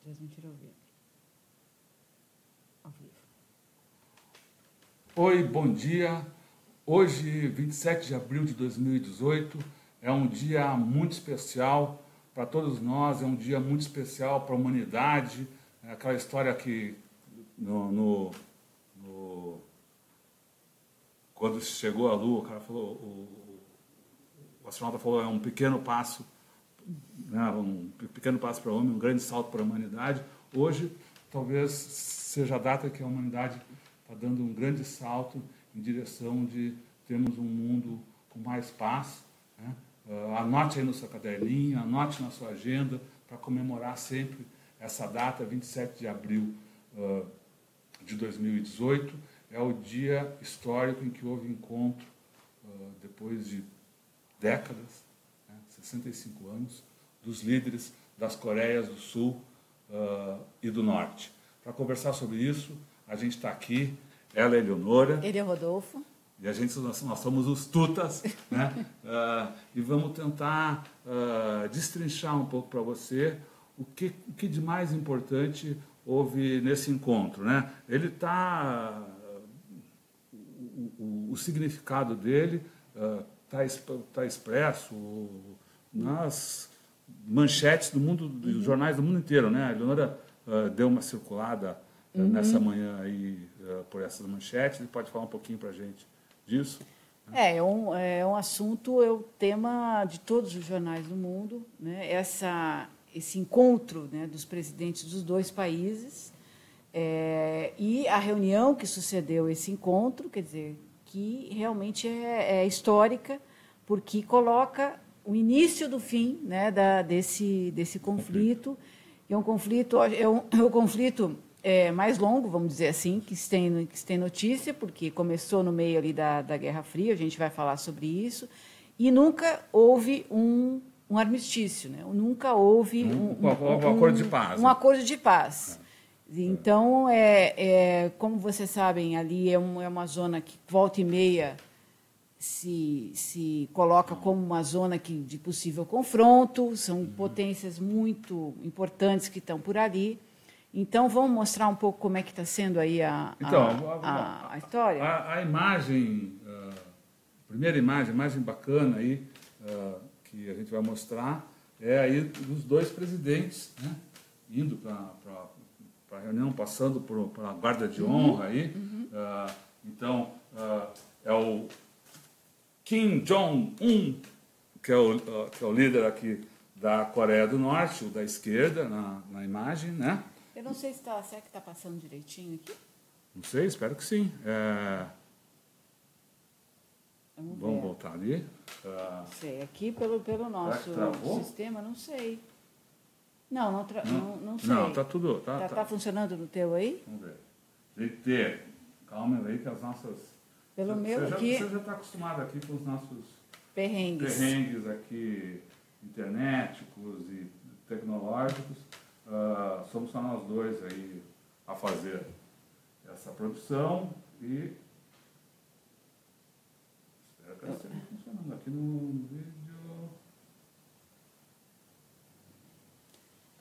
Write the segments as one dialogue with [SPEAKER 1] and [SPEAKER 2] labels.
[SPEAKER 1] transmitir ao vivo. Ao vivo.
[SPEAKER 2] Oi, bom dia. Hoje, 27 de abril de 2018, é um dia muito especial para todos nós, é um dia muito especial para a humanidade. É aquela história que quando chegou à Lua, o cara falou, o astronauta falou, é um pequeno passo, né, um pequeno passo para o homem, um grande salto para a humanidade. Hoje, talvez seja a data que a humanidade está dando um grande salto em direção de termos um mundo com mais paz, né? Anote aí no seu caderninho, anote na sua agenda para comemorar sempre essa data, 27 de abril de 2018. É o dia histórico em que houve encontro, depois de décadas, 65 anos, dos líderes das Coreias do Sul e do Norte. Para conversar sobre isso, a gente está aqui, ela é Eleonora.
[SPEAKER 1] Ele é Rodolfo.
[SPEAKER 2] E nós somos os tutas, né? E vamos tentar destrinchar um pouco para você o que de mais importante houve nesse encontro, né? Ele está... O significado dele está expresso nas manchetes do mundo, dos jornais do mundo inteiro, né? A Eleonora deu uma circulada nessa manhã aí por essas manchetes. Ele pode falar um pouquinho para a gente disso?
[SPEAKER 1] É um assunto, é o tema de todos os jornais do mundo, né? Esse encontro, né, dos presidentes dos dois países e a reunião que sucedeu esse encontro, quer dizer, que realmente é histórica, porque coloca o início do fim, né, desse conflito. É um conflito, o conflito mais longo, vamos dizer assim, que se tem notícia, porque começou no meio ali da Guerra Fria, a gente vai falar sobre isso, e nunca houve um armistício, né? Nunca houve
[SPEAKER 2] um acordo de paz.
[SPEAKER 1] Um acordo de paz. Então, como vocês sabem, ali é uma zona que volta e meia se coloca como uma zona de possível confronto, são potências muito importantes que estão por ali. Então, vamos mostrar um pouco como é que está sendo aí a história?
[SPEAKER 2] A imagem, a primeira imagem, a imagem bacana aí, que a gente vai mostrar, é aí dos dois presidentes, né, indo para a reunião, passando pela guarda de honra aí. Então, é o Kim Jong-un, que é o líder aqui da Coreia do Norte, o da esquerda, na imagem, né?
[SPEAKER 1] Eu não sei será que está passando direitinho aqui?
[SPEAKER 2] Não sei, espero que sim. Vamos voltar ali.
[SPEAKER 1] Não sei, aqui pelo nosso sistema, não sei. Não sei.
[SPEAKER 2] Não, está tudo...
[SPEAKER 1] Tá funcionando no teu aí?
[SPEAKER 2] Vamos ver. DT, calma aí que as nossas...
[SPEAKER 1] Pelo meu aqui...
[SPEAKER 2] Você já está acostumado aqui com os nossos...
[SPEAKER 1] Perrengues
[SPEAKER 2] aqui, internéticos e tecnológicos. Somos só nós dois aí a fazer essa produção e espero que esteja funcionando aqui no vídeo.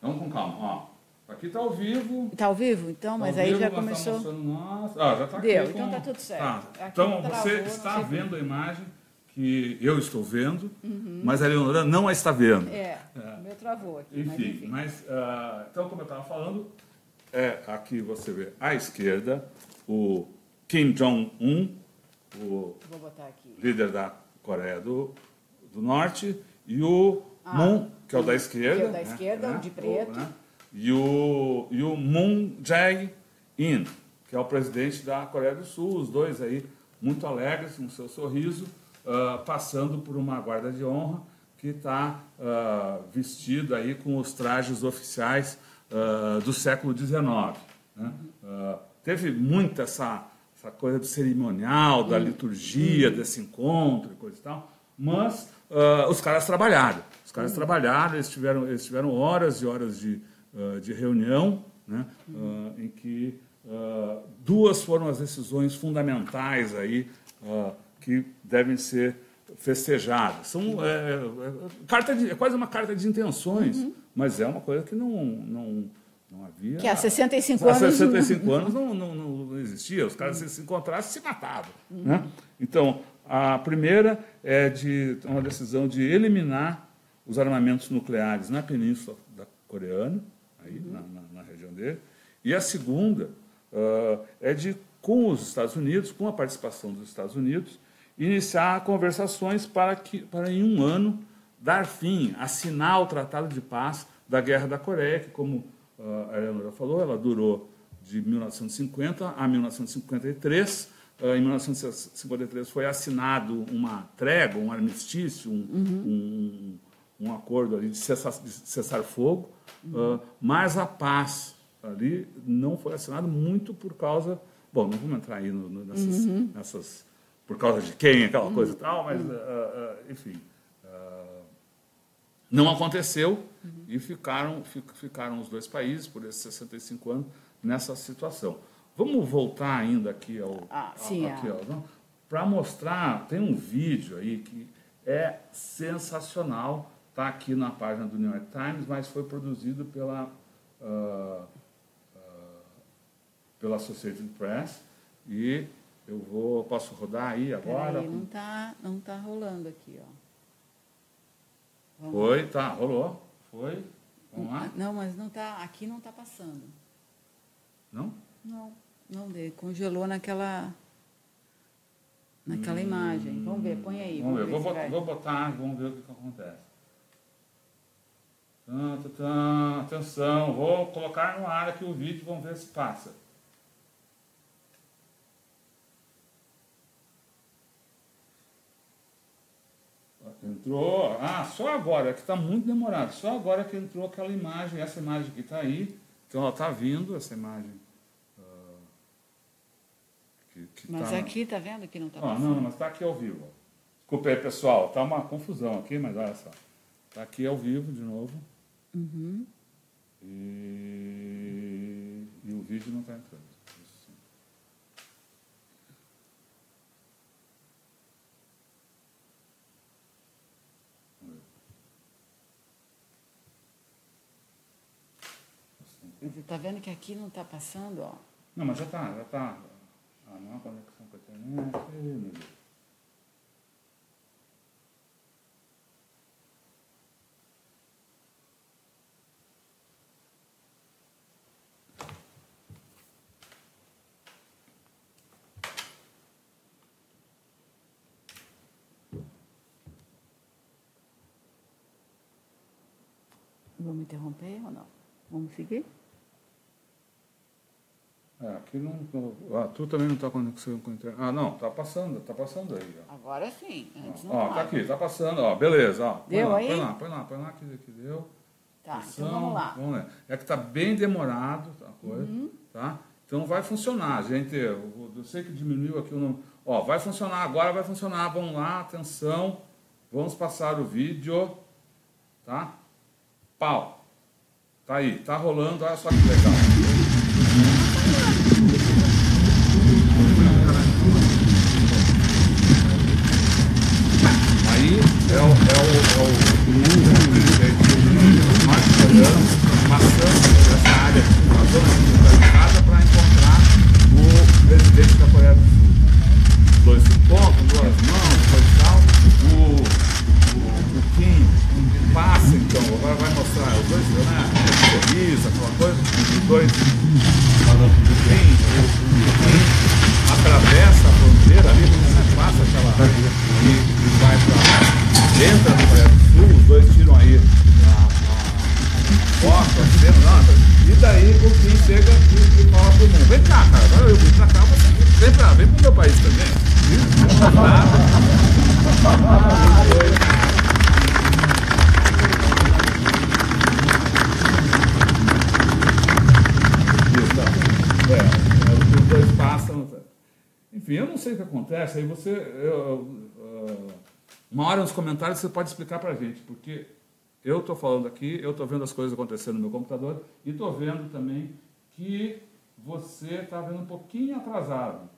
[SPEAKER 2] Vamos com calma, ó. Aqui está ao vivo.
[SPEAKER 1] Está ao vivo, então, mas aí já começou.
[SPEAKER 2] Já está aqui.
[SPEAKER 1] Deu, então está tudo certo.
[SPEAKER 2] Então você está vendo a imagem que eu estou vendo, mas a Eleonora não a está vendo.
[SPEAKER 1] O meu travou aqui.
[SPEAKER 2] Enfim, então, como eu estava falando, aqui você vê à esquerda o Kim Jong-un, o líder da Coreia do Norte, e o Moon, que é o da esquerda.
[SPEAKER 1] Que é o da esquerda, o de preto.
[SPEAKER 2] E o Moon Jae-in, que é o presidente da Coreia do Sul, os dois aí muito alegres, com seu sorriso, passando por uma guarda de honra que está vestido aí com os trajes oficiais do século XIX. Né? Teve muita essa coisa do cerimonial, da liturgia, desse encontro e coisa e tal, mas os caras trabalharam. Eles tiveram horas e horas de reunião, né? Em que duas foram as decisões fundamentais aí, que devem ser festejadas. É quase uma carta de intenções, mas é uma coisa que não Não havia...
[SPEAKER 1] Que há 65 anos...
[SPEAKER 2] Há 65 anos não existia. Os caras, se encontrassem, se matavam. Né? Então, a primeira é uma decisão de eliminar os armamentos nucleares na Península Coreana, aí, na região dele. E a segunda é de, com os Estados Unidos, com a participação dos Estados Unidos, iniciar conversações para em um ano, dar fim, assinar o Tratado de Paz da Guerra da Coreia, que, como a Eleonora falou, ela durou de 1950 a 1953. Em 1953 foi assinado uma trégua, um armistício, um acordo ali de cessar fogo, mas a paz ali não foi assinada muito por causa... Bom, não vamos entrar aí nessas... Por causa de quem, aquela coisa e tal, mas, enfim... não aconteceu e ficaram os dois países, por esses 65 anos, nessa situação. Vamos voltar ainda aqui para mostrar, tem um vídeo aí que é sensacional, está aqui na página do New York Times, mas foi produzido pela Associated Press, e posso rodar aí agora?
[SPEAKER 1] Peraí, não tá rolando aqui, ó.
[SPEAKER 2] Rolou. Foi. Vamos lá?
[SPEAKER 1] Não, mas não tá, aqui não está passando.
[SPEAKER 2] Não?
[SPEAKER 1] Não, congelou naquela imagem. Vamos ver, põe aí.
[SPEAKER 2] Vamos ver, vou botar, vamos ver o que acontece. Atenção, vou colocar no ar aqui o vídeo, vamos ver se passa. Entrou, só agora, que está muito demorado, só agora que entrou aquela imagem, essa imagem que está aí, então ela está vindo, essa imagem.
[SPEAKER 1] Mas aqui, está vendo que não está passando?
[SPEAKER 2] Não, mas está aqui ao vivo. Desculpa aí, pessoal, está uma confusão aqui, mas olha só. Está aqui ao vivo de novo. E o vídeo não está entrando.
[SPEAKER 1] Você está vendo que aqui não está passando, ó?
[SPEAKER 2] Não, mas já está. Não há conexão com a internet. Meu Deus.
[SPEAKER 1] Vamos interromper ou não? Vamos seguir?
[SPEAKER 2] Aqui não. Tu também não está conexão com a internet. Não, está passando aí. Ó.
[SPEAKER 1] Agora sim. Antes não
[SPEAKER 2] tá aqui, está passando, beleza.
[SPEAKER 1] Deu aí?
[SPEAKER 2] Põe lá que deu.
[SPEAKER 1] Tá, então vamos lá.
[SPEAKER 2] É que está bem demorado a coisa, tá? Então vai funcionar, gente. Eu sei que diminuiu aqui o número. Vai funcionar agora, vai funcionar. Vamos lá, atenção. Vamos passar o vídeo, tá? Pau. Tá aí, tá rolando, olha só que legal. Aí é o presidente norte-coreano passando por essa área, uma zona militarizada, para encontrar o presidente da Coreia do Sul. Os dois se encontram, duas mãos, coisa e tal. O Kim passa, então, agora vai mostrar os dois, né? Sorriso, aquela coisa, os dois. O Kim atravessa a fronteira ali, né? Passa aquela. E vai para dentro da Coreia do Sul, os dois tiram aí a foto, a cena, e daí o Kim chega e fala pro mundo: vem cá, cara, agora eu vim pra cá, você vem pro meu país também. Os dois passam. Enfim, eu não sei o que acontece. Aí uma hora nos comentários você pode explicar pra gente, porque eu estou falando aqui, eu estou vendo as coisas acontecendo no meu computador e estou vendo também que você está vendo um pouquinho atrasado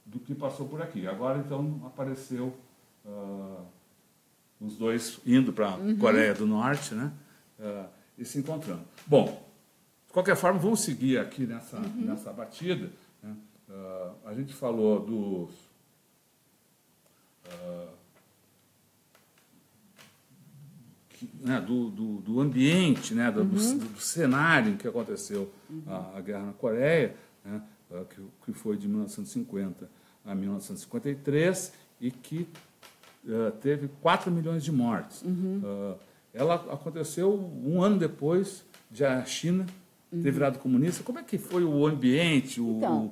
[SPEAKER 2] do que passou por aqui. Agora, então, apareceu os dois indo para a Coreia do Norte, né? E se encontrando. Bom, De qualquer forma, vamos seguir aqui nessa batida. Né? A gente falou do ambiente, né? do cenário em que aconteceu a guerra na Coreia, né? Que foi de 1950 a 1953 e que teve 4 milhões de mortes. Ela aconteceu um ano depois de a China ter virado comunista. Como é que foi o ambiente, o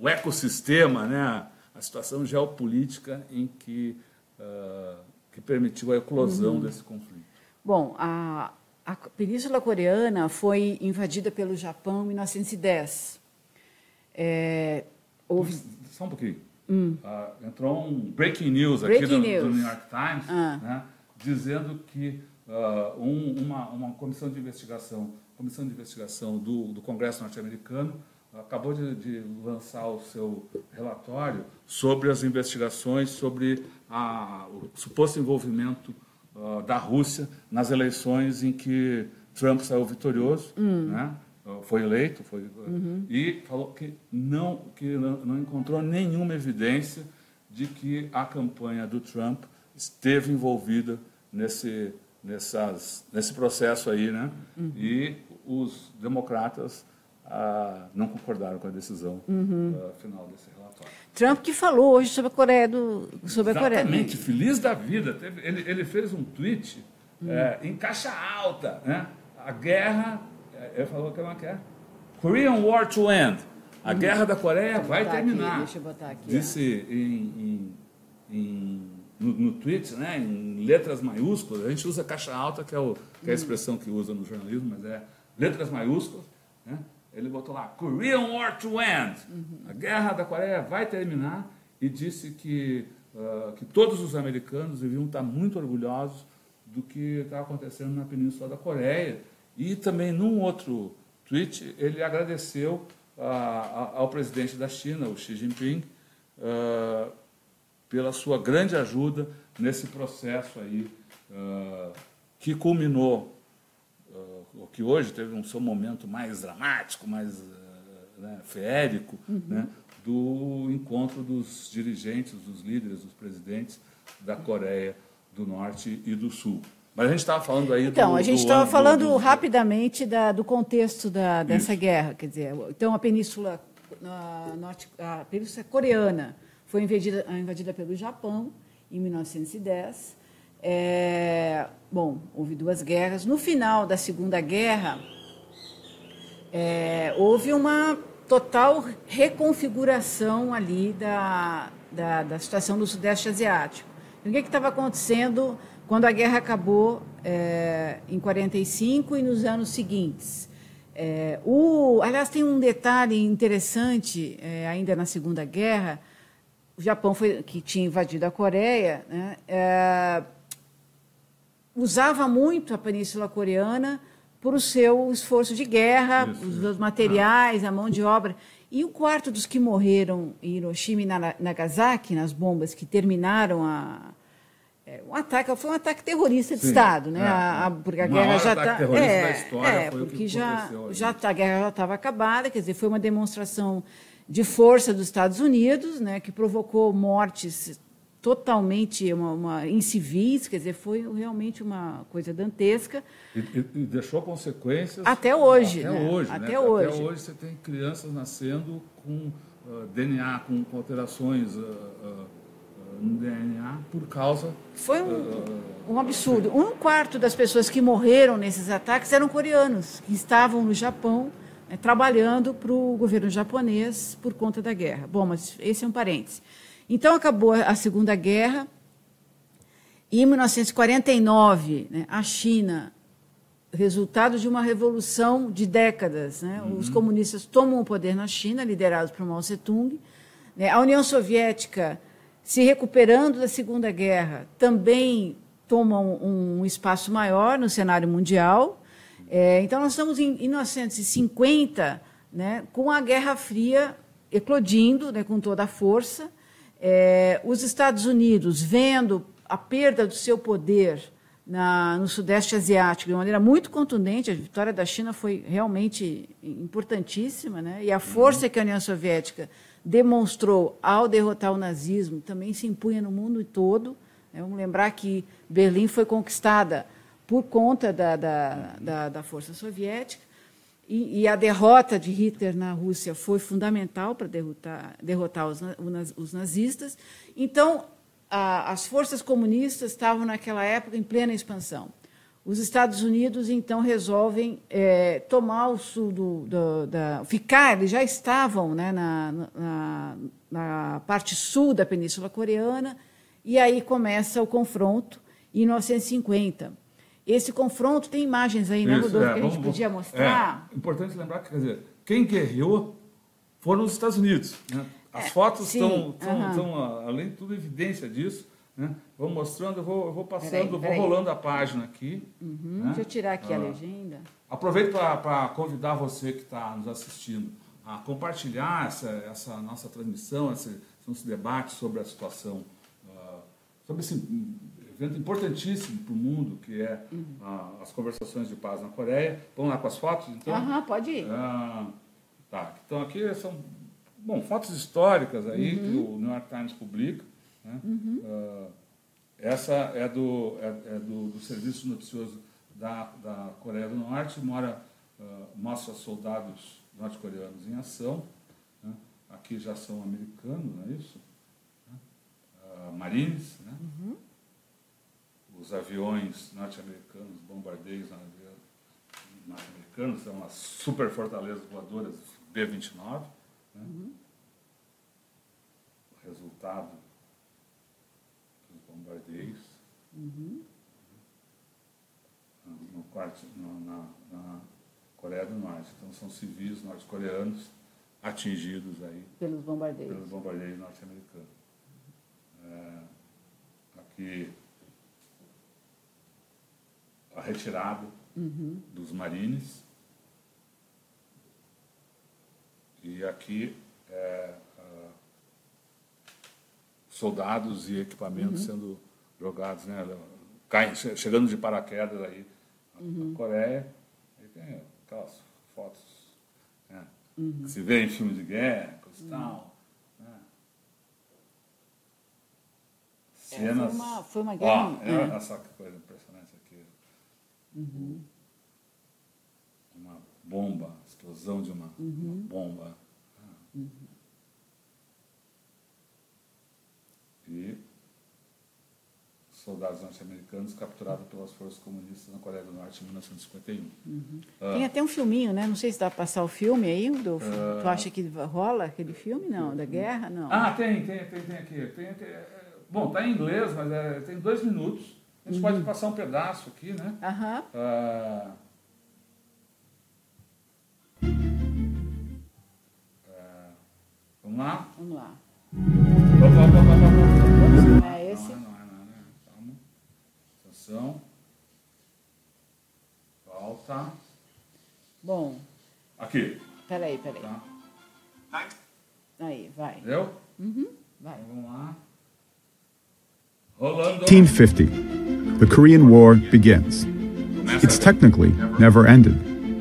[SPEAKER 2] ecossistema, né? A situação geopolítica em que permitiu a eclosão desse conflito?
[SPEAKER 1] Bom, a Península Coreana foi invadida pelo Japão em 1910.
[SPEAKER 2] Só um pouquinho. Entrou um breaking news aqui do New York Times, né? Dizendo que uma comissão de investigação do Congresso norte-americano acabou de lançar o seu relatório sobre as investigações sobre o suposto envolvimento da Rússia nas eleições em que Trump saiu vitorioso, né? Foi eleito, e falou que não encontrou nenhuma evidência de que a campanha do Trump esteve envolvida nesse processo aí, né? E os democratas não concordaram com a decisão final desse relatório.
[SPEAKER 1] Trump que falou hoje sobre a Coreia
[SPEAKER 2] Exatamente, feliz da vida. Ele fez um tweet em caixa alta, né? A guerra, ele falou que é uma guerra. Korean War to End. A guerra da Coreia vai terminar.
[SPEAKER 1] Deixa eu botar aqui.
[SPEAKER 2] Disse no tweet, né, em letras maiúsculas. A gente usa caixa alta, que é a expressão que usa no jornalismo, mas é letras maiúsculas, né? Ele botou lá, Korean War to End. A guerra da Coreia vai terminar, e disse que todos os americanos deviam estar muito orgulhosos do que estava acontecendo na Península da Coreia. E também, num outro tweet, ele agradeceu ao presidente da China, o Xi Jinping, pela sua grande ajuda nesse processo aí, que culminou, que hoje teve um seu momento mais dramático, mais feérico, né, do encontro dos dirigentes, dos líderes, dos presidentes da Coreia do Norte e do Sul. Mas a gente estava falando aí
[SPEAKER 1] a gente estava falando rapidamente do contexto dessa guerra. Quer dizer, então a Península Coreana foi invadida pelo Japão em 1910. Houve 2 guerras. No final da Segunda Guerra, houve uma total reconfiguração ali da situação do Sudeste Asiático. O que estava acontecendo quando a guerra acabou em 1945 e nos anos seguintes? Aliás, tem um detalhe interessante, ainda na Segunda Guerra. O Japão, que tinha invadido a Coreia, né, usava muito a Península Coreana por o seu esforço de guerra, os materiais, a mão de obra. E 1/4 dos que morreram em Hiroshima e Nagasaki, nas bombas que terminaram um ataque terrorista de Estado, né? Porque a guerra já está. A guerra já estava acabada, quer dizer, foi uma demonstração de força dos Estados Unidos, né, que provocou mortes totalmente em civis, quer dizer, foi realmente uma coisa dantesca.
[SPEAKER 2] E deixou consequências
[SPEAKER 1] até hoje.
[SPEAKER 2] Até hoje você tem crianças nascendo com DNA, com alterações no DNA por causa...
[SPEAKER 1] Foi um absurdo. 1/4 das pessoas que morreram nesses ataques eram coreanos, que estavam no Japão, trabalhando para o governo japonês por conta da guerra. Bom, mas esse é um parêntese. Então, acabou a Segunda Guerra, e em 1949, né, a China, resultado de uma revolução de décadas, né, os comunistas tomam o poder na China, liderados por Mao Tse-tung, né, a União Soviética, se recuperando da Segunda Guerra, também toma um espaço maior no cenário mundial. Então, nós estamos em 1950, né, com a Guerra Fria eclodindo, né, com toda a força. Os Estados Unidos, vendo a perda do seu poder no Sudeste Asiático, de uma maneira muito contundente. A vitória da China foi realmente importantíssima, né? E a força que a União Soviética demonstrou ao derrotar o nazismo também se impunha no mundo todo. Vamos lembrar que Berlim foi conquistada por conta da força soviética, e a derrota de Hitler na Rússia foi fundamental para derrotar os nazistas. Então, as forças comunistas estavam, naquela época, em plena expansão. Os Estados Unidos, então, resolvem tomar o sul ficar, eles já estavam, né, na parte sul da Península Coreana, e aí começa o confronto, em 1950. Esse confronto, tem imagens aí, né, Rodolfo, que a gente podia mostrar?
[SPEAKER 2] É importante lembrar que, quer dizer, quem guerreou foram os Estados Unidos, né? As fotos estão, além de tudo, evidência disso, né? Vou mostrando, eu vou passando, vou rolando a página aqui. Né?
[SPEAKER 1] Deixa eu tirar aqui a legenda.
[SPEAKER 2] Aproveito para convidar você que está nos assistindo a compartilhar essa nossa transmissão, esse debate sobre a situação, sobre esse evento importantíssimo para o mundo, que é as conversações de paz na Coreia. Vamos lá com as fotos, então?
[SPEAKER 1] Pode ir.
[SPEAKER 2] Tá, então aqui são fotos históricas aí que o New York Times publica. Né? Essa é do Serviço Noticioso da Coreia do Norte, mostra soldados norte-coreanos em ação. Né? Aqui já são americanos, não é isso? Marines, né? Os aviões norte-americanos, bombardeios norte-americanos, são as super fortalezas voadoras B-29. Né? O resultado dos bombardeios na Coreia do Norte. Então, são civis norte-coreanos atingidos aí
[SPEAKER 1] pelos bombardeios
[SPEAKER 2] norte-americanos. Aqui a retirada dos marines, e aqui soldados e equipamentos sendo jogados, né, chegando de paraquedas aí na Coreia. Aí tem aquelas fotos, né, que se vê em filmes de guerra, coisa e tal. Cenas.
[SPEAKER 1] Foi uma guerra.
[SPEAKER 2] Olha só que coisa impressionante aqui. Uma bomba, explosão de uma bomba. E soldados norte-americanos capturados pelas forças comunistas na Coreia do Norte em 1951.
[SPEAKER 1] Tem até um filminho, né? Não sei se dá para passar o filme aí, Rodolfo. Tu acha que rola aquele filme? Não, da guerra? Não.
[SPEAKER 2] Tem aqui. Bom, está em inglês, mas tem 2 minutos. A gente pode passar um pedaço aqui, né? Vamos lá?
[SPEAKER 1] Vamos lá.
[SPEAKER 2] Não
[SPEAKER 1] é esse?
[SPEAKER 2] Calma. Atenção. Volta.
[SPEAKER 1] Bom.
[SPEAKER 2] Aqui.
[SPEAKER 1] Peraí.
[SPEAKER 2] Tá.
[SPEAKER 1] Aí, vai.
[SPEAKER 2] Entendeu?
[SPEAKER 1] Vai.
[SPEAKER 2] Vamos lá. Rolando.
[SPEAKER 3] 1950. The Korean War begins. It's technically never ended.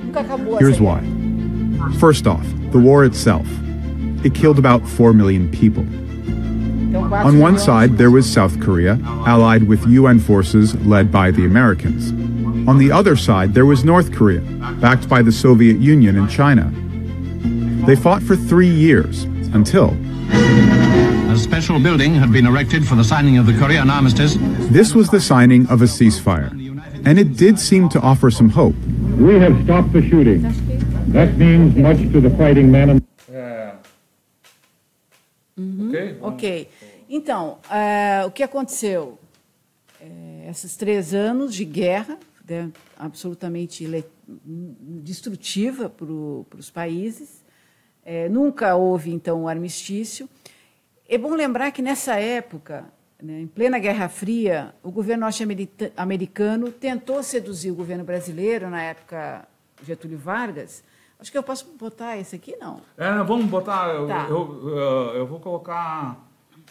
[SPEAKER 1] Nunca acabou.
[SPEAKER 3] Here's why. First off, the war itself. It killed about 4 million people. On one side, there was South Korea, allied with UN forces led by the Americans. On the other side, there was North Korea, backed by the Soviet Union and China. They fought for 3 years, until...
[SPEAKER 4] A special building had been erected for the signing of the Korean armistice.
[SPEAKER 3] This was the signing of a ceasefire, and it did seem to offer some hope.
[SPEAKER 5] We have stopped the shooting. That means much to the fighting men.
[SPEAKER 1] Ok. Então, o que aconteceu? Esses 3 anos de guerra, né, absolutamente destrutiva para os países. Nunca houve, então, um armistício. É bom lembrar que, nessa época, né, em plena Guerra Fria, o governo norte-americano tentou seduzir o governo brasileiro, na época Getúlio Vargas. Acho que eu posso botar esse aqui, não?
[SPEAKER 2] Vamos botar...
[SPEAKER 1] Tá.
[SPEAKER 2] Eu vou colocar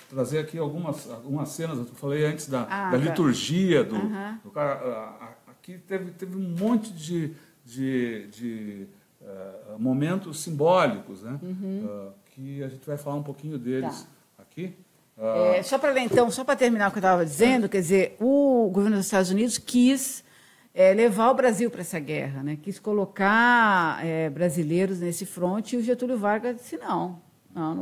[SPEAKER 2] trazer aqui algumas cenas. Eu falei antes da liturgia do cara. Aqui teve um monte de momentos simbólicos, né? Que a gente vai falar um pouquinho deles aqui.
[SPEAKER 1] Só para terminar o que eu estava dizendo, quer dizer, o governo dos Estados Unidos quis levar o Brasil para essa guerra, né? Quis colocar brasileiros nesse fronte, e o Getúlio Vargas disse não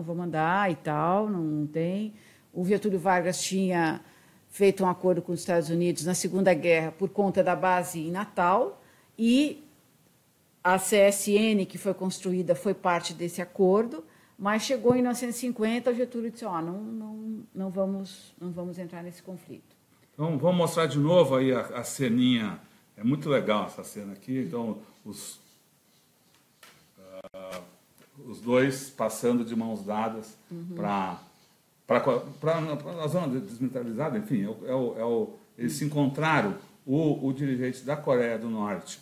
[SPEAKER 1] vou mandar e tal, não tem. O Getúlio Vargas tinha feito um acordo com os Estados Unidos na Segunda Guerra por conta da base em Natal, e a CSN, que foi construída, foi parte desse acordo, mas chegou em 1950, o Getúlio disse, não vamos entrar nesse conflito.
[SPEAKER 2] Então, vamos mostrar de novo aí a ceninha. É muito legal essa cena aqui. Então, os dois passando de mãos dadas para a zona desmilitarizada, enfim, eles se encontraram. O dirigente da Coreia do Norte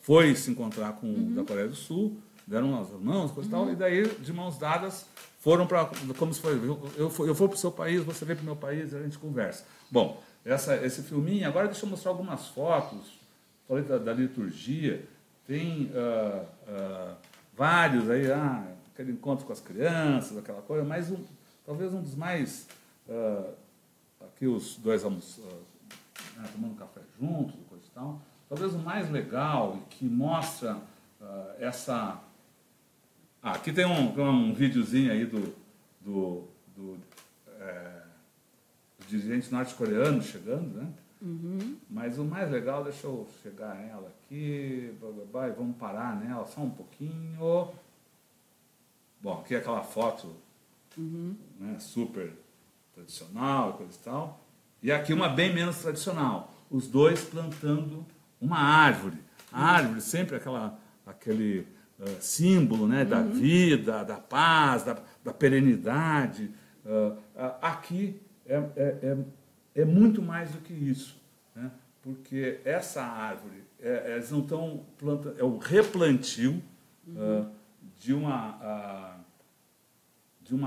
[SPEAKER 2] foi se encontrar com o da Coreia do Sul, deram as mãos, coisa e tal, e daí, de mãos dadas, foram para... Como se foi, eu for para o seu país, você vem para o meu país, a gente conversa. Bom, esse filminho, agora deixa eu mostrar algumas fotos. Falei da liturgia, tem vários aí, aquele encontro com as crianças, aquela coisa, mas talvez um dos mais... aqui os dois tomando café juntos, coisa e tal. Talvez o mais legal e que mostra essa... aqui tem um videozinho aí do dirigente norte-coreano chegando, né? Mas o mais legal, deixa eu chegar nela aqui, vamos parar nela só um pouquinho. Bom, aqui é aquela foto né, super tradicional, coisa e tal. E aqui uma bem menos tradicional. Os dois plantando uma árvore. A árvore sempre aquele símbolo, né, da vida, da paz, da perenidade. Aqui é muito mais do que isso, né? Porque essa árvore, eles não estão plantando, é o replantio de uma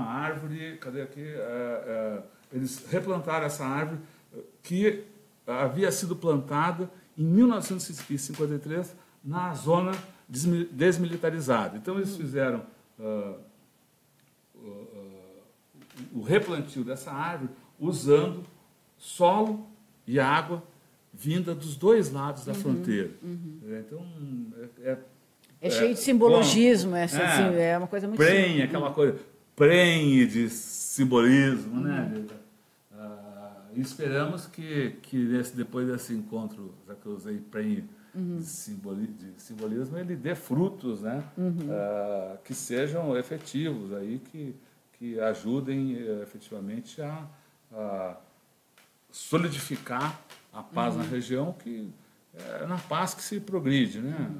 [SPEAKER 2] árvore, cadê aqui? Eles replantaram essa árvore que havia sido plantada em 1953 na zona desmilitarizada. Então, eles fizeram o replantio dessa árvore usando solo e água vinda dos dois lados da fronteira. Então,
[SPEAKER 1] é cheio de simbologismo, é uma coisa muito...
[SPEAKER 2] Prenhe, aquela coisa, prenhe de simbolismo, né? E esperamos que depois desse encontro, já que eu usei prenhe de simbolismo, ele dê frutos, né? Que sejam efetivos, aí, que ajudem efetivamente a solidificar a paz na região, que é na paz que se progride, né?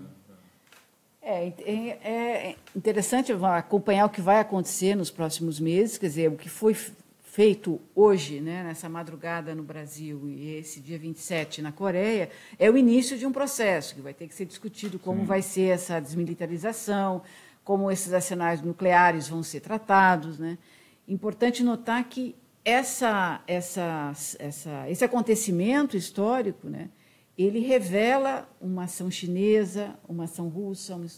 [SPEAKER 1] É interessante acompanhar o que vai acontecer nos próximos meses, quer dizer, o que foi feito hoje, né, nessa madrugada no Brasil e esse dia 27 na Coreia, é o início de um processo que vai ter que ser discutido como vai ser essa desmilitarização, como esses arsenais nucleares vão ser tratados, né? Importante notar que esse acontecimento histórico, né, ele revela uma ação chinesa, uma ação russa, uma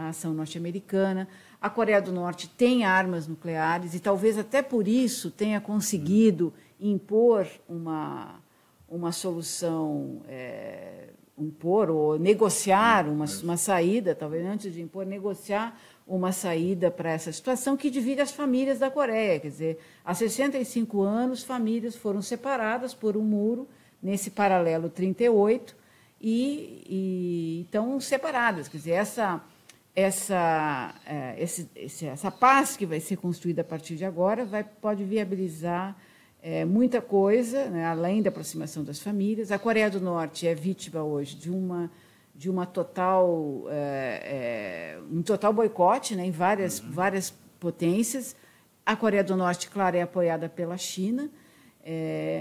[SPEAKER 1] ação norte-americana. A Coreia do Norte tem armas nucleares e talvez até por isso tenha conseguido impor uma solução, impor ou negociar uma saída, talvez antes de impor, negociar uma saída para essa situação que divide as famílias da Coreia. Quer dizer, há 65 anos, famílias foram separadas por um muro, nesse paralelo 38, e estão separadas. Quer dizer, essa paz que vai ser construída a partir de agora pode viabilizar muita coisa, né, além da aproximação das famílias. A Coreia do Norte é vítima hoje de um total boicote, né, em várias potências. A Coreia do Norte, claro, é apoiada pela China.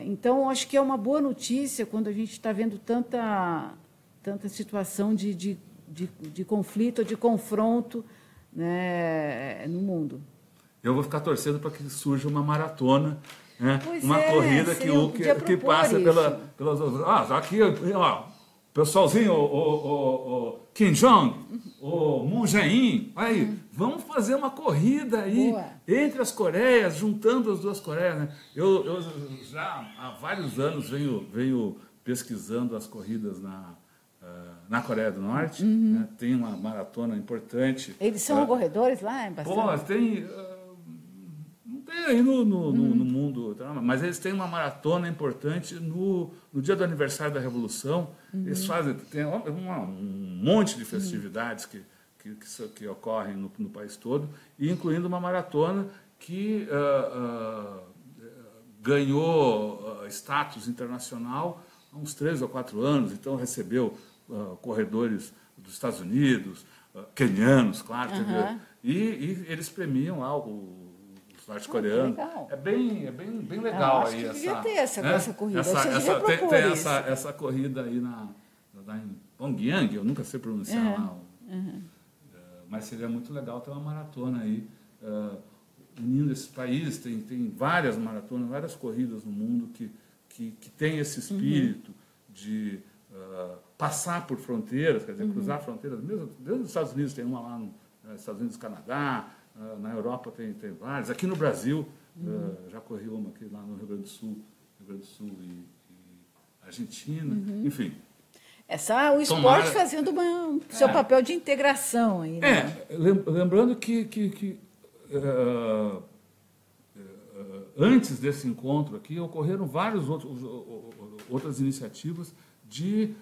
[SPEAKER 1] Então, acho que é uma boa notícia quando a gente está vendo tanta situação de conflito, de confronto, né, no mundo.
[SPEAKER 2] Eu vou ficar torcendo para que surja uma maratona, né? Uma
[SPEAKER 1] é,
[SPEAKER 2] corrida que passa pelas... Aqui, ó, pessoalzinho, o Kim Jong, o Moon Jae-in, aí, vamos fazer uma corrida aí entre as Coreias, juntando as duas Coreias, né? Eu já há vários anos venho pesquisando as corridas na Coreia do Norte, né? Tem uma maratona importante.
[SPEAKER 1] Eles são corredores lá?
[SPEAKER 2] Tem... não tem aí no mundo, mas eles têm uma maratona importante no dia do aniversário da Revolução. Eles tem um monte de festividades que ocorrem no país todo, e incluindo uma maratona que ganhou status internacional há uns 3 ou 4 anos, então recebeu corredores dos Estados Unidos, quenianos, claro, e eles premiam lá os norte-coreanos. É bem legal aí essa.
[SPEAKER 1] Devia ter essa corrida.
[SPEAKER 2] Tem essa corrida aí em Pyongyang, eu nunca sei pronunciar lá. Mas seria muito legal ter uma maratona aí unindo esses países. Tem várias maratonas, várias corridas no mundo que tem esse espírito de passar por fronteiras, quer dizer, cruzar fronteiras. Mesmo dentro dos Estados Unidos tem uma lá nos Estados Unidos e Canadá, na Europa tem várias. Aqui no Brasil, já corri uma aqui lá no Rio Grande do Sul e Argentina, enfim.
[SPEAKER 1] O esporte fazendo seu papel de integração aí, né?
[SPEAKER 2] Lembrando que antes desse encontro aqui ocorreram várias outras iniciativas de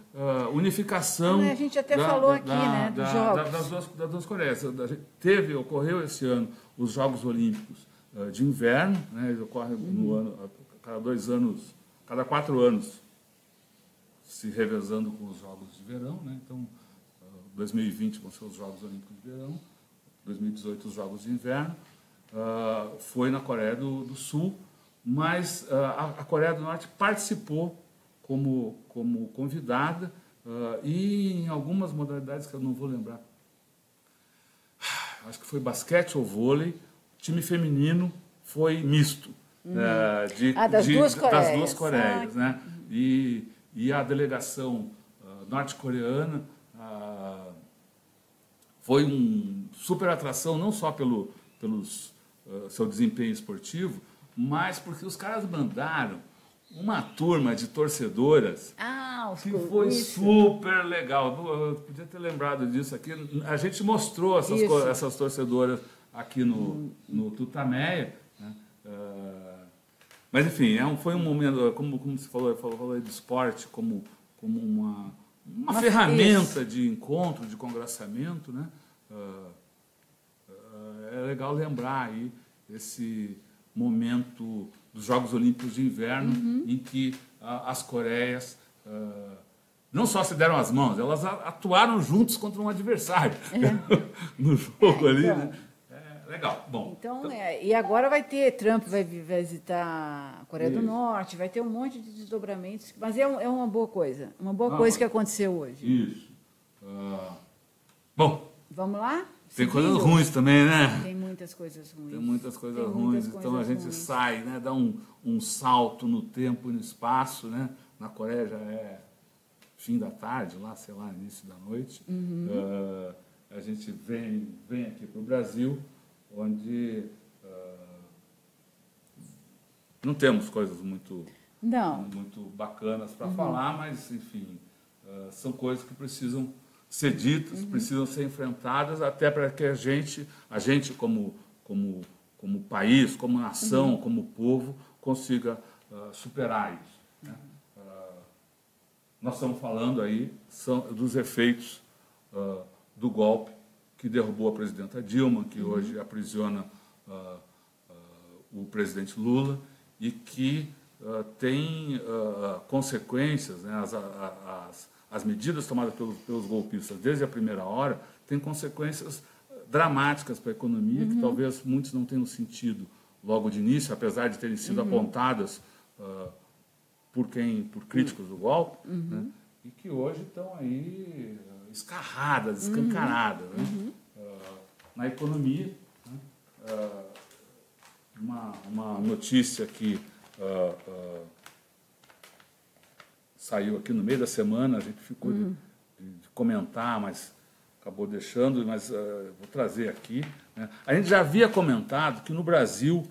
[SPEAKER 2] unificação.
[SPEAKER 1] A gente até falou aqui, né, dos jogos.
[SPEAKER 2] Das duas Coreias. Ocorreu esse ano os Jogos Olímpicos de Inverno, né, eles ocorrem no ano, cada 4 anos, se revezando com os Jogos de Verão, né? Então, 2020 vão ser os Jogos Olímpicos de Verão, 2018 os Jogos de Inverno. Foi na Coreia do Sul, mas a Coreia do Norte participou como convidada e em algumas modalidades que eu não vou lembrar. Acho que foi basquete ou vôlei. O time feminino foi misto.
[SPEAKER 1] Das duas Coreias.
[SPEAKER 2] Né? E a delegação norte-coreana foi uma super atração, não só pelo seu desempenho esportivo, mas porque os caras mandaram uma turma de torcedoras que foi super legal. Eu podia ter lembrado disso aqui. A gente mostrou essas torcedoras aqui no Tutameia, né? Mas, enfim, foi um momento, como você falou aí do esporte, como uma ferramenta de encontro, de congraçamento, né? É legal lembrar aí esse momento dos Jogos Olímpicos de Inverno, em que as Coreias não só se deram as mãos, elas atuaram juntos contra um adversário no jogo ali, né? Legal. Bom.
[SPEAKER 1] E agora Trump vai visitar a Coreia do Norte, vai ter um monte de desdobramentos, mas é uma boa coisa, coisa que aconteceu hoje.
[SPEAKER 2] Isso. Bom.
[SPEAKER 1] Vamos lá?
[SPEAKER 2] Tem coisas ruins também, né?
[SPEAKER 1] Tem muitas coisas ruins.
[SPEAKER 2] Então a gente sai, né? Dá um salto no tempo e no espaço, né? Na Coreia já é fim da tarde, lá, sei lá, início da noite. A gente vem aqui para o Brasil, onde não temos coisas muito bacanas para falar, mas, enfim, são coisas que precisam ser ditas, precisam ser enfrentadas, até para que a gente como país, como nação, como povo, consiga superar isso. Né? Nós estamos falando aí dos efeitos do golpe que derrubou a presidenta Dilma, que hoje aprisiona o presidente Lula e que tem consequências, né? As medidas tomadas pelos golpistas desde a primeira hora têm consequências dramáticas para a economia, que talvez muitos não tenham sentido logo de início, apesar de terem sido apontadas por críticos do golpe, né? E que hoje estão aí escarradas, escancaradas, né? Na economia, né? uma notícia que saiu aqui no meio da semana, a gente ficou de comentar, mas acabou deixando, mas vou trazer aqui. Né? A gente já havia comentado que no Brasil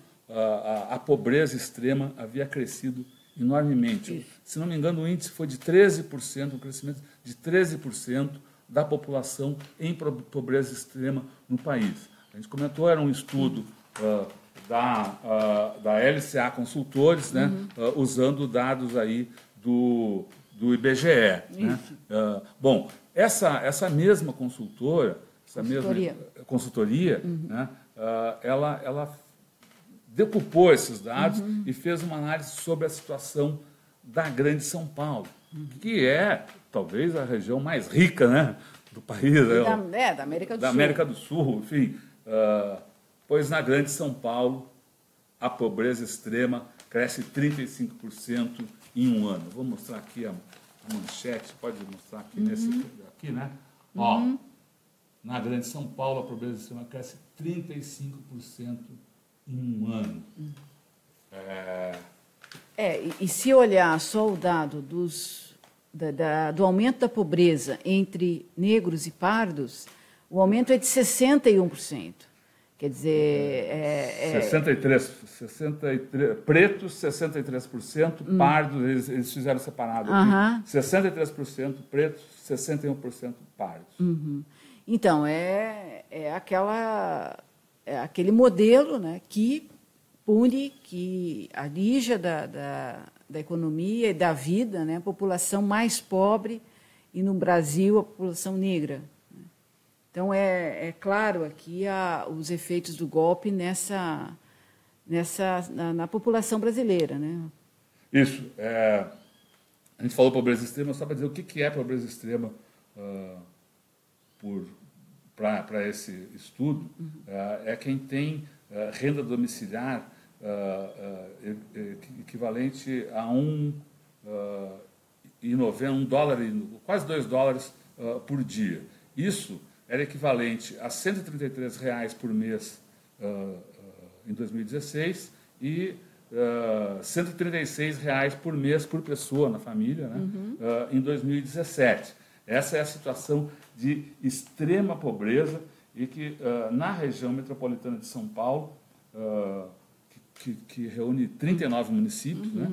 [SPEAKER 2] a pobreza extrema havia crescido enormemente. Isso. Se não me engano, o índice foi de 13%, um crescimento de 13% da população em pobreza extrema no país. A gente comentou, era um estudo da LCA Consultores, né, usando dados aí do IBGE. Né? Bom, essa mesma consultoria, né, ela decupou esses dados e fez uma análise sobre a situação da Grande São Paulo, que é talvez a região mais rica, né, do país.
[SPEAKER 1] Da América do Sul.
[SPEAKER 2] Da América do Sul, enfim. Pois na Grande São Paulo, a pobreza extrema cresce 35% em um ano. Vou mostrar aqui a manchete, pode mostrar aqui aqui, né? Ó, na Grande São Paulo, a pobreza extrema cresce 35% em um ano.
[SPEAKER 1] E se olhar só o dado do aumento da pobreza entre negros e pardos, o aumento é de 61%. Quer dizer...
[SPEAKER 2] 63%, pretos, 63%, pardos, eles fizeram separado aqui. 63% pretos, 61% pardos.
[SPEAKER 1] Então, aquele modelo, né, que pune, que alija da economia e da vida, né, a população mais pobre e, no Brasil, a população negra. Então, é claro aqui os efeitos do golpe na população brasileira. Né?
[SPEAKER 2] Isso. A gente falou pobreza extrema, só para dizer o que é pobreza extrema para esse estudo. É quem tem renda domiciliar equivalente a $1,90, quase $2 por dia. Isso era equivalente a R$ 133 por mês em 2016 e R$ 136 por mês por pessoa na família, né, em 2017. Essa é a situação de extrema pobreza e que na região metropolitana de São Paulo, que reúne 39 municípios, né,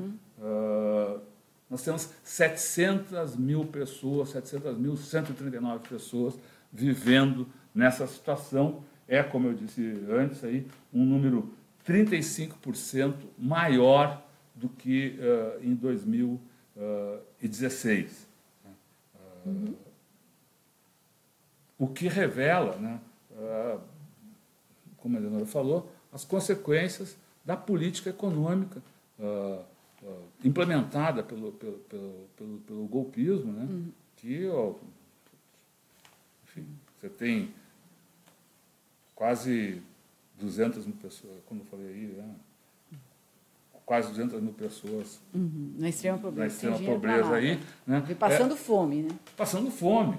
[SPEAKER 2] nós temos 700.139 pessoas vivendo nessa situação. Como eu disse antes, aí, um número 35% maior do que em 2016. O que revela, né, como a Eleonora falou, as consequências da política econômica implementada pelo golpismo, né, que, enfim, você tem quase 200 mil pessoas, como eu falei aí, né, quase 200 mil pessoas
[SPEAKER 1] na extrema
[SPEAKER 2] pobreza aí, né?
[SPEAKER 1] Passando fome, né?
[SPEAKER 2] Passando fome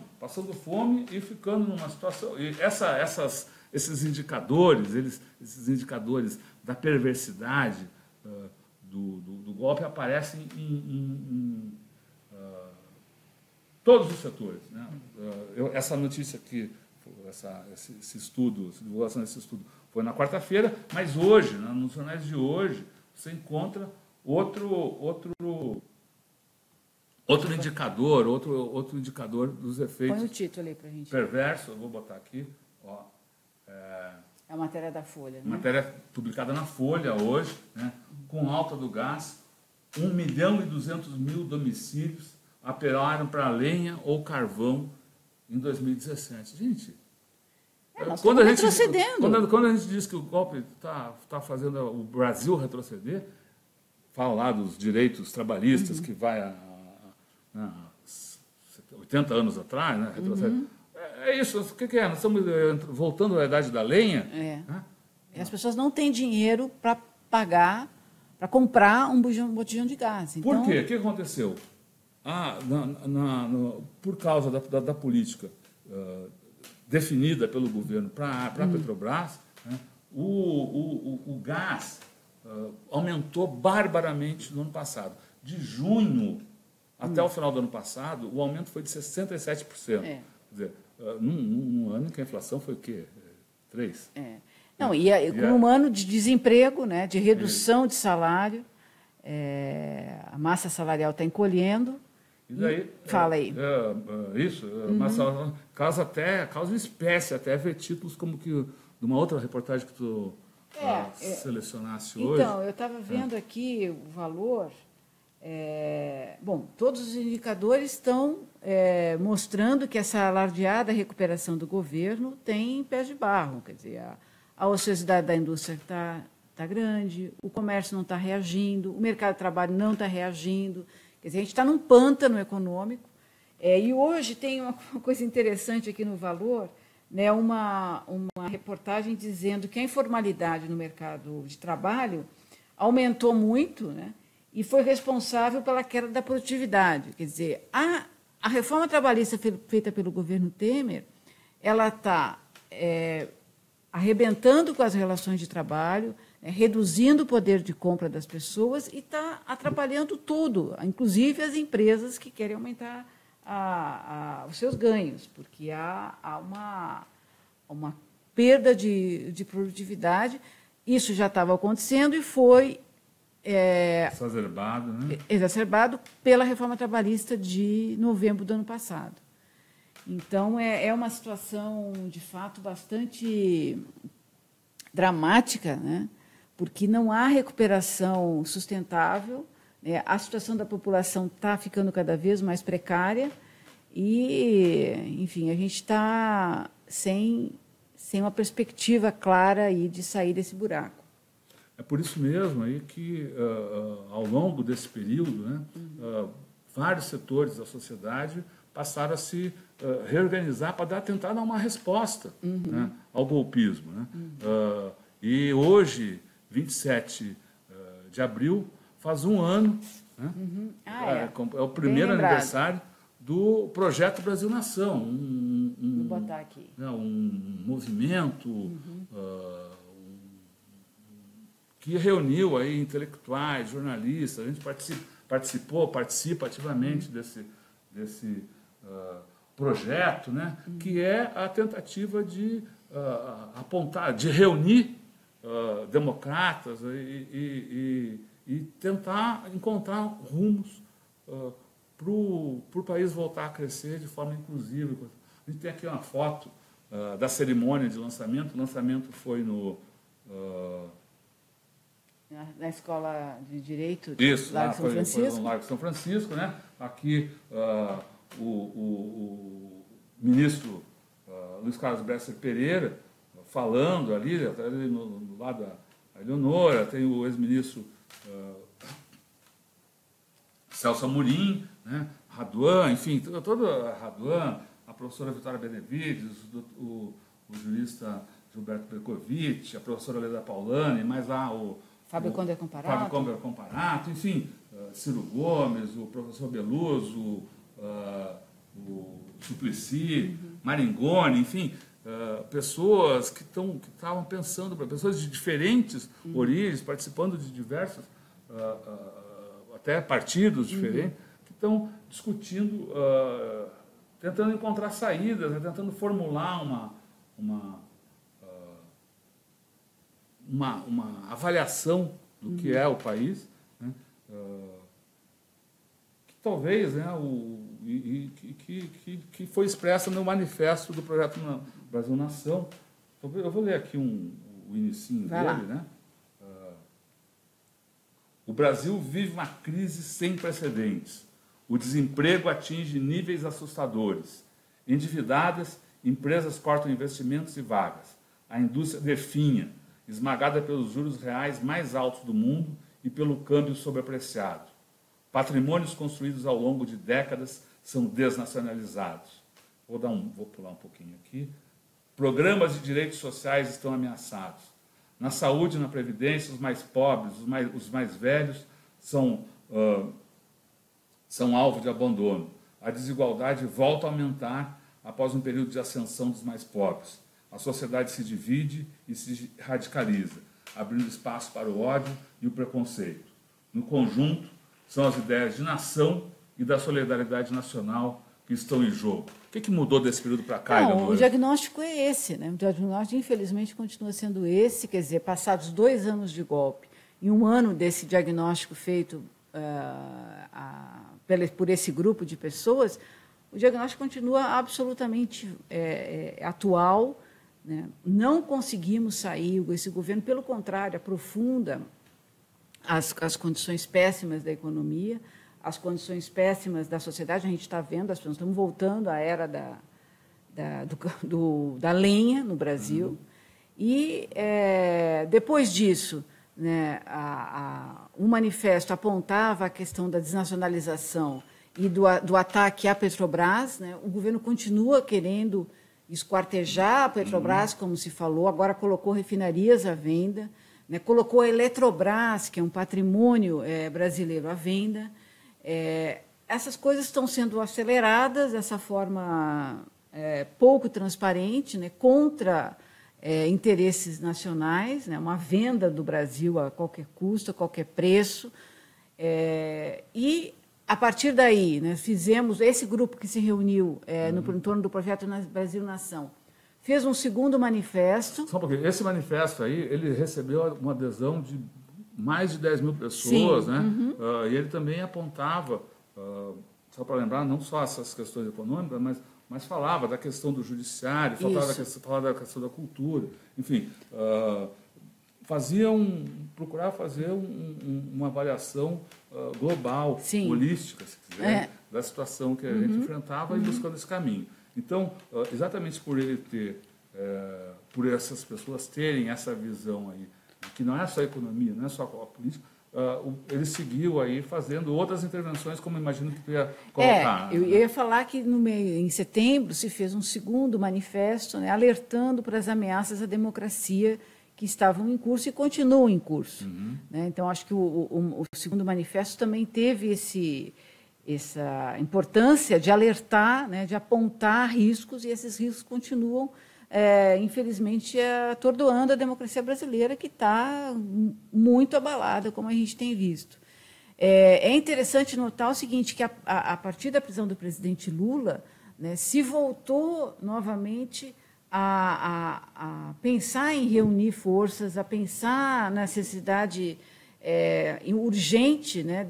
[SPEAKER 2] e ficando numa situação. E esses indicadores, esses indicadores da perversidade do golpe aparecem em todos os setores, né? Essa notícia aqui, esse estudo, essa divulgação desse estudo foi na quarta-feira, mas hoje, né, nos jornais de hoje, você encontra outro indicador dos efeitos.
[SPEAKER 1] Põe o título aí para a gente.
[SPEAKER 2] Perverso, eu vou botar aqui. Ó,
[SPEAKER 1] é a matéria da Folha. Né?
[SPEAKER 2] Matéria publicada na Folha hoje, né, com alta do gás, 1.200.000 domicílios apelaram para lenha ou carvão em 2017. Gente, quando a gente diz que o golpe está fazendo o Brasil retroceder, fala lá dos direitos trabalhistas que vai a 80 anos atrás, né, retrocede. É isso, o que é? Nós estamos voltando à idade da lenha. Né?
[SPEAKER 1] E as pessoas não têm dinheiro para pagar, para comprar um botijão de gás. Então...
[SPEAKER 2] Por quê? O que aconteceu? Por causa da política definida pelo governo para a Petrobras, né, o gás aumentou barbaramente no ano passado. De junho até o final do ano passado, o aumento foi de 67%. Quer dizer, num ano em que a inflação foi o quê? 3%.
[SPEAKER 1] Não, com um ano de desemprego, né, de redução de salário, a massa salarial está encolhendo.
[SPEAKER 2] E daí,
[SPEAKER 1] fala aí.
[SPEAKER 2] Causa uma espécie, até ver títulos como que de uma outra reportagem que tu selecionasse hoje.
[SPEAKER 1] Então, eu estava vendo aqui o valor. Todos os indicadores estão mostrando que essa alardeada recuperação do governo tem pés de barro. Quer dizer, a ociosidade da indústria está grande, o comércio não está reagindo, o mercado de trabalho não está reagindo. Quer dizer, a gente está num pântano econômico. E hoje tem uma coisa interessante aqui no Valor, né, uma reportagem dizendo que a informalidade no mercado de trabalho aumentou muito, né, e foi responsável pela queda da produtividade. Quer dizer, a reforma trabalhista feita pelo governo Temer, ela está arrebentando com as relações de trabalho, reduzindo o poder de compra das pessoas e está atrapalhando tudo, inclusive as empresas que querem aumentar os seus ganhos, porque há uma perda de produtividade. Isso já estava acontecendo e foi exacerbado pela reforma trabalhista de novembro do ano passado. Então, é uma situação, de fato, bastante dramática, né? Porque não há recuperação sustentável, né? A situação da população está ficando cada vez mais precária e, enfim, a gente está sem uma perspectiva clara aí de sair desse buraco.
[SPEAKER 2] É por isso mesmo aí que, ao longo desse período, né, vários setores da sociedade passaram a se reorganizar para tentar dar uma resposta, né, ao golpismo, né? E hoje, 27 de abril, faz um ano, né? É o primeiro aniversário do Projeto Brasil Nação,
[SPEAKER 1] Vou botar aqui.
[SPEAKER 2] Um movimento que reuniu aí intelectuais, jornalistas. A gente participa ativamente desse projeto, né, que é a tentativa de apontar, de reunir democratas e tentar encontrar rumos para o país voltar a crescer de forma inclusiva. A gente tem aqui uma foto da cerimônia de lançamento. O lançamento foi
[SPEAKER 1] na Escola de Direito
[SPEAKER 2] do
[SPEAKER 1] Largo São Francisco.
[SPEAKER 2] Foi no Largo São Francisco, né? Aqui o ministro Luiz Carlos Bresser Pereira falando ali no lado da Eleonora, tem o ex-ministro Celso Amorim, né? Raduan, enfim, toda a Raduan, a professora Vitória Benevides, o jurista Gilberto Bercovitch, a professora Leda Paulani, mais lá o
[SPEAKER 1] Fábio Conder
[SPEAKER 2] Comparato, enfim, Ciro Gomes, o professor Beluso, o Suplicy, Maringoni, enfim, pessoas que estavam pensando, pessoas de diferentes origens, participando de diversos, até partidos diferentes, que estão discutindo, tentando encontrar saídas, né, tentando formular uma avaliação do que é o país, né, que talvez, né, que foi expressa no manifesto do Projeto Brasil Nação. Eu vou ler aqui o inicinho dele, né? O Brasil vive uma crise sem precedentes. O desemprego atinge níveis assustadores. Endividadas, empresas cortam investimentos e vagas. A indústria definha, esmagada pelos juros reais mais altos do mundo e pelo câmbio sobreapreciado. Patrimônios construídos ao longo de décadas são desnacionalizados. Vou pular um pouquinho aqui. Programas de direitos sociais estão ameaçados. Na saúde e na previdência, os mais pobres, os mais velhos, são alvo de abandono. A desigualdade volta a aumentar após um período de ascensão dos mais pobres. A sociedade se divide e se radicaliza. abrindo espaço para o ódio e o preconceito. No conjunto, são as ideias de nação e da solidariedade nacional que estão em jogo. O que mudou desse período para cá?
[SPEAKER 1] Não, o diagnóstico é esse, né? O diagnóstico, infelizmente, continua sendo esse, quer dizer, passados 2 anos de golpe e 1 ano desse diagnóstico feito por esse grupo de pessoas, o diagnóstico continua absolutamente atual, né? Não conseguimos sair, esse governo, pelo contrário, aprofunda as condições péssimas da economia, as condições péssimas da sociedade. A gente está vendo, as pessoas estão voltando à era da lenha no Brasil. E, depois disso, né, o manifesto apontava a questão da desnacionalização e do ataque à Petrobras, né? O governo continua querendo esquartejar a Petrobras, como se falou, agora colocou refinarias à venda, né? Colocou a Eletrobras, que é um patrimônio brasileiro, à venda. Essas coisas estão sendo aceleradas dessa forma pouco transparente, né? Contra interesses nacionais, né? Uma venda do Brasil a qualquer custo, a qualquer preço. E, a partir daí, né, fizemos, esse grupo que se reuniu em torno do projeto Brasil Nação, fez um segundo manifesto.
[SPEAKER 2] Só um pouquinho. Esse manifesto aí, ele recebeu uma adesão de mais de 10 mil pessoas, sim, né? E ele também apontava, só para lembrar, não só essas questões econômicas, mas falava da questão do judiciário, falava da questão da cultura, enfim, procurava fazer uma avaliação global, sim, holística, se quiser, da situação que a gente enfrentava e buscando esse caminho. Então, exatamente por ele por essas pessoas terem essa visão aí, que não é só a economia, não é só a política, ele seguiu aí fazendo outras intervenções, como imagino que tu ia colocar.
[SPEAKER 1] Eu ia falar que em setembro se fez um segundo manifesto, né, alertando para as ameaças à democracia que estavam em curso e continuam em curso. Né? Então, acho que o segundo manifesto também teve essa importância de alertar, né, de apontar riscos, e esses riscos continuam, infelizmente, atordoando a democracia brasileira, que está muito abalada, como a gente tem visto. É interessante notar o seguinte, que a partir da prisão do presidente Lula, né, se voltou novamente a pensar em reunir forças, a pensar na necessidade urgente, né,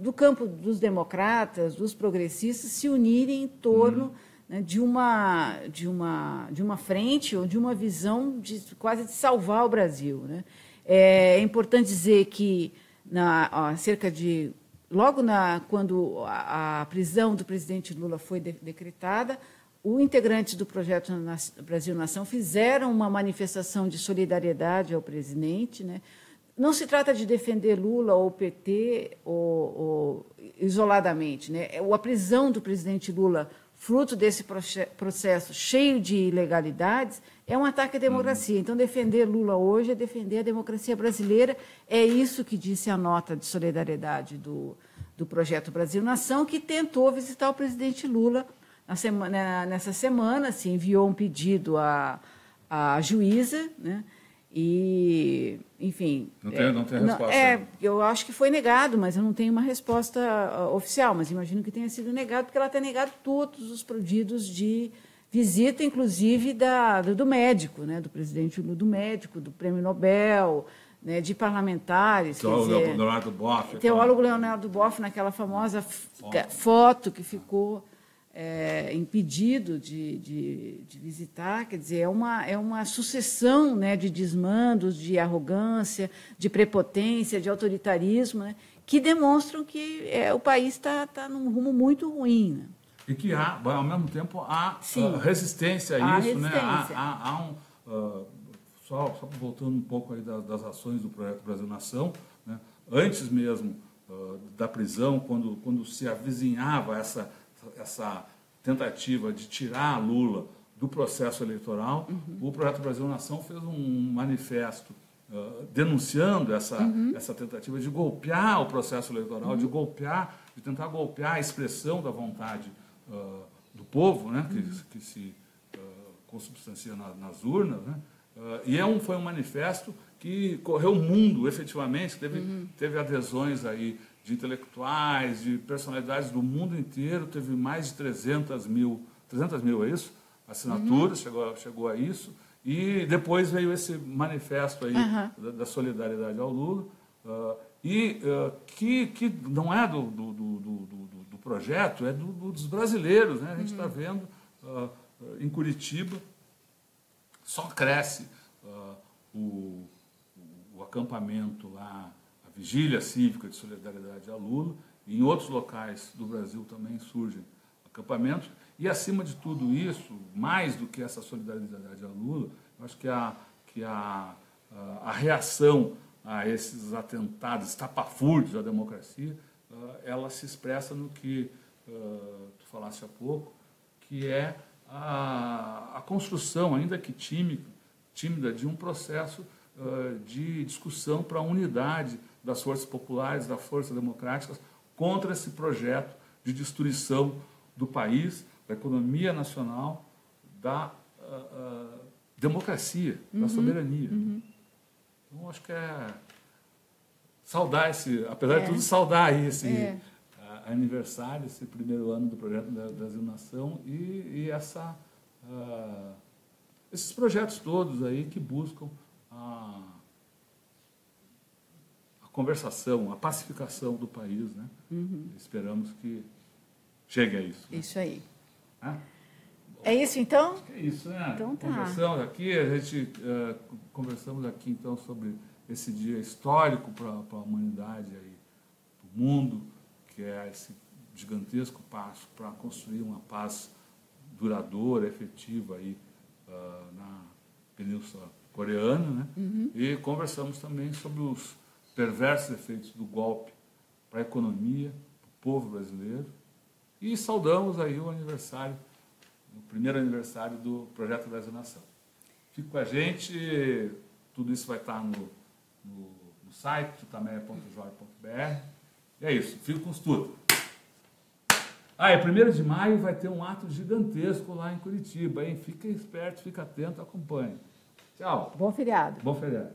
[SPEAKER 1] do campo dos democratas, dos progressistas, se unirem em torno, né, de uma frente ou de uma visão quase de salvar o Brasil. Né? É importante dizer que, quando a prisão do presidente Lula foi decretada, os integrantes do projeto Brasil Nação fizeram uma manifestação de solidariedade ao presidente. Né? Não se trata de defender Lula ou PT ou isoladamente. Né? A prisão do presidente Lula, fruto desse processo cheio de ilegalidades, é um ataque à democracia. Então, defender Lula hoje é defender a democracia brasileira. É isso que disse a nota de solidariedade do projeto Brasil Nação, que tentou visitar o presidente Lula. Nessa semana, se enviou um pedido à juíza, né? E, enfim... Não tem resposta. Eu acho que foi negado, mas eu não tenho uma resposta oficial, mas imagino que tenha sido negado, porque ela tem negado todos os pedidos de visita, inclusive do médico, né? Do presidente do médico, do Prêmio Nobel, né? De parlamentares. Teólogo Leonardo Boff, naquela famosa foto que ficou... impedido de visitar, quer dizer, é uma sucessão, né, de desmandos, de arrogância, de prepotência, de autoritarismo, né, que demonstram que o país está num rumo muito ruim. Né?
[SPEAKER 2] E que ao mesmo tempo, há resistência a isso, né? Só voltando um pouco aí das ações do projeto Brasil Nação, né? Antes mesmo da prisão, quando se avizinhava essa tentativa de tirar Lula do processo eleitoral, o Projeto Brasil Nação fez um manifesto denunciando essa tentativa de golpear o processo eleitoral, de tentar golpear a expressão da vontade do povo, né, que se consubstancia nas urnas, né, E foi um manifesto que correu o mundo, efetivamente, teve adesões aí de intelectuais, de personalidades do mundo inteiro, teve mais de 300 mil, é isso? Assinaturas, chegou a isso. E depois veio esse manifesto aí da solidariedade ao Lula, que não é do projeto, é dos brasileiros, né? A gente está vendo em Curitiba, só cresce o acampamento lá, a vigília cívica de solidariedade a Lula, e em outros locais do Brasil também surgem acampamentos, e acima de tudo isso, mais do que essa solidariedade a Lula, eu acho que a reação a esses atentados estapafúrdios à democracia, ela se expressa no que tu falaste há pouco, que é a construção, ainda que tímida, de um processo de discussão para a unidade das forças populares, das forças democráticas, contra esse projeto de destruição do país, da economia nacional, da democracia, da soberania. Então, acho que é saudar apesar de tudo, saudar aí esse aniversário, esse primeiro ano do projeto da Brasil-Nação e esses projetos todos aí que buscam a conversação, a pacificação do país, né? Esperamos que chegue a isso. Né?
[SPEAKER 1] Isso aí. É isso, então?
[SPEAKER 2] É isso, né?
[SPEAKER 1] Então tá.
[SPEAKER 2] Conversamos aqui, então, sobre esse dia histórico para a humanidade, para o mundo, que é esse gigantesco passo para construir uma paz duradoura, efetiva aí, na Península Coreana, né? E conversamos também sobre os perversos efeitos do golpe para a economia, para o povo brasileiro, e saudamos aí o primeiro aniversário do Projeto Brasil-Nação. Fique com a gente, tudo isso vai estar no site, tutameia.jor.br. E é isso, fico com tudo. E 1º de maio vai ter um ato gigantesco lá em Curitiba, hein? Fica esperto, fica atento, acompanhe. Tchau.
[SPEAKER 1] Bom feriado.
[SPEAKER 2] Bom feriado.